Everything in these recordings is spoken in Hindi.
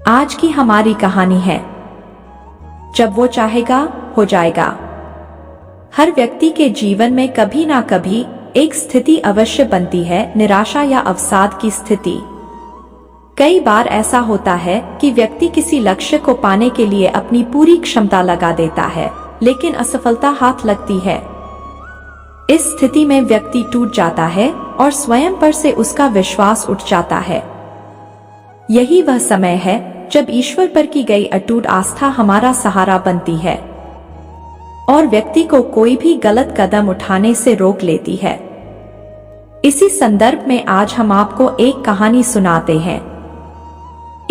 आज की हमारी कहानी है जब वो चाहेगा हो जाएगा। हर व्यक्ति के जीवन में कभी ना कभी एक स्थिति अवश्य बनती है, निराशा या अवसाद की स्थिति। कई बार ऐसा होता है कि व्यक्ति किसी लक्ष्य को पाने के लिए अपनी पूरी क्षमता लगा देता है, लेकिन असफलता हाथ लगती है। इस स्थिति में व्यक्ति टूट जाता है और स्वयं पर से उसका विश्वास उठ जाता है। यही वह समय है जब ईश्वर पर की गई अटूट आस्था हमारा सहारा बनती है और व्यक्ति को कोई भी गलत कदम उठाने से रोक लेती है। इसी संदर्भ में आज हम आपको एक कहानी सुनाते हैं।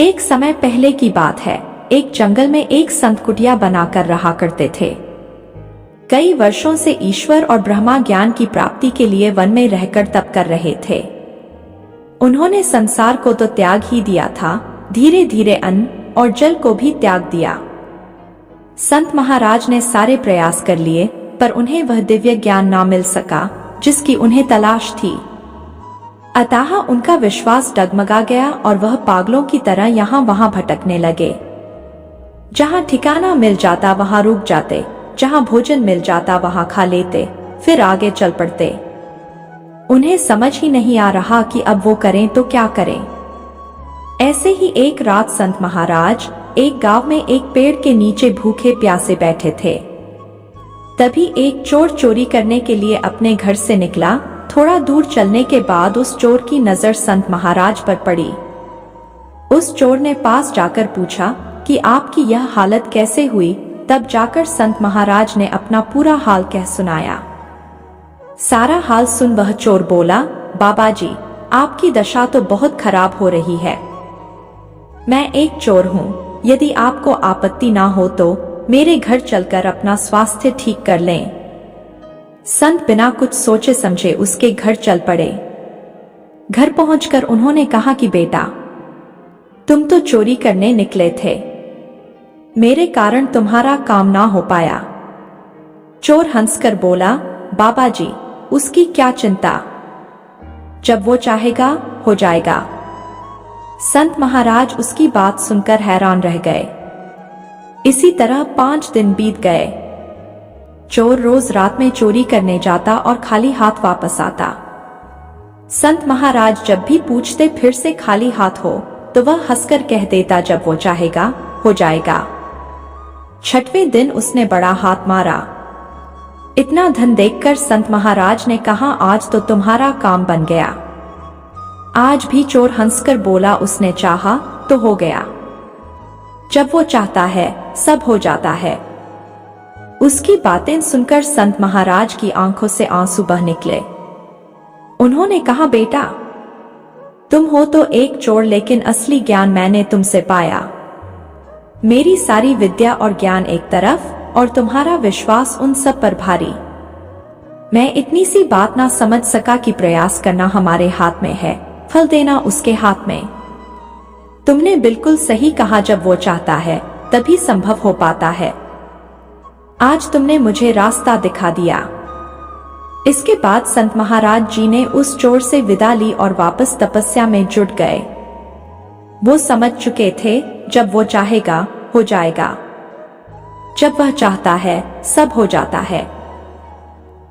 एक समय पहले की बात है, एक जंगल में एक संत कुटिया बनाकर रहा करते थे। कई वर्षों से ईश्वर और ब्रह्मा ज्ञान की प्राप्ति के लिए वन में रहकर तप कर रहे थे। उन्होंने संसार को तो त्याग ही दिया था, धीरे धीरे अन्न और जल को भी त्याग दिया। संत महाराज ने सारे प्रयास कर लिए, पर उन्हें वह दिव्य ज्ञान ना मिल सका जिसकी उन्हें तलाश थी। अतः उनका विश्वास डगमगा गया और वह पागलों की तरह यहाँ वहां भटकने लगे। जहाँ ठिकाना मिल जाता वहां रुक जाते, जहाँ भोजन मिल जाता वहां खा लेते, फिर आगे चल पड़ते। उन्हें समझ ही नहीं आ रहा कि अब वो करें तो क्या करें। ऐसे ही एक रात संत महाराज एक गांव में एक पेड़ के नीचे भूखे प्यासे बैठे थे। तभी एक चोर चोरी करने के लिए अपने घर से निकला। थोड़ा दूर चलने के बाद उस चोर की नजर संत महाराज पर पड़ी। उस चोर ने पास जाकर पूछा कि आपकी यह हालत कैसे हुई। तब जाकर संत महाराज ने अपना पूरा हाल कह सुनाया। सारा हाल सुन वह चोर बोला, बाबा जी, आपकी दशा तो बहुत खराब हो रही है। मैं एक चोर हूँ, यदि आपको आपत्ति ना हो तो मेरे घर चलकर अपना स्वास्थ्य ठीक कर लें। संत बिना कुछ सोचे समझे उसके घर चल पड़े। घर पहुंचकर उन्होंने कहा कि बेटा, तुम तो चोरी करने निकले थे, मेरे कारण तुम्हारा काम ना हो पाया। चोर हंसकर बोला, बाबा जी, उसकी क्या चिंता, जब वो चाहेगा हो जाएगा। संत महाराज उसकी बात सुनकर हैरान रह गए। इसी तरह 5 दिन बीत गए। चोर रोज रात में चोरी करने जाता और खाली हाथ वापस आता। संत महाराज जब भी पूछते फिर से खाली हाथ हो तो वह हंसकर कह देता, जब वो चाहेगा हो जाएगा। 6वें दिन उसने बड़ा हाथ मारा। इतना धन देखकर संत महाराज ने कहा, आज तो तुम्हारा काम बन गया। आज भी चोर हंसकर बोला, उसने चाहा तो हो गया। जब वो चाहता है सब हो जाता है। उसकी बातें सुनकर संत महाराज की आंखों से आंसू बह निकले। उन्होंने कहा, बेटा, तुम हो तो एक चोर, लेकिन असली ज्ञान मैंने तुमसे पाया। मेरी सारी विद्या और ज्ञान एक तरफ और तुम्हारा विश्वास उन सब पर भारी। मैं इतनी सी बात ना समझ सका कि प्रयास करना हमारे हाथ में है, फल देना उसके हाथ में। तुमने बिल्कुल सही कहा, जब वो चाहता है तभी संभव हो पाता है। आज तुमने मुझे रास्ता दिखा दिया। इसके बाद संत महाराज जी ने उस चोर से विदा ली और वापस तपस्या में जुट गए। वो समझ चुके थे, जब वो चाहेगा हो जाएगा। जब वह चाहता है सब हो जाता है।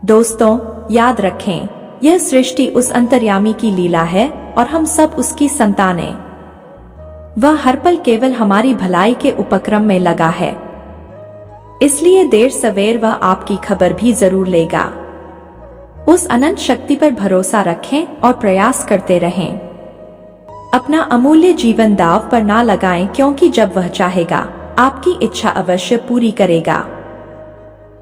दोस्तों, याद रखें, यह सृष्टि उस अंतर्यामी की लीला है और हम सब उसकी संतानें। वह हर पल केवल हमारी भलाई के उपक्रम में लगा है, इसलिए देर सवेर वह आपकी खबर भी जरूर लेगा। उस अनंत शक्ति पर भरोसा रखें और प्रयास करते रहें। अपना अमूल्य जीवन दांव पर ना लगाएं, क्योंकि जब वह चाहेगा आपकी इच्छा अवश्य पूरी करेगा।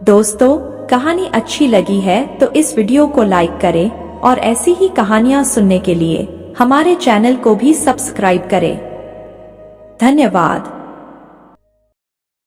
दोस्तों, कहानी अच्छी लगी है तो इस वीडियो को लाइक करें और ऐसी ही कहानियां सुनने के लिए हमारे चैनल को भी सब्सक्राइब करें। धन्यवाद।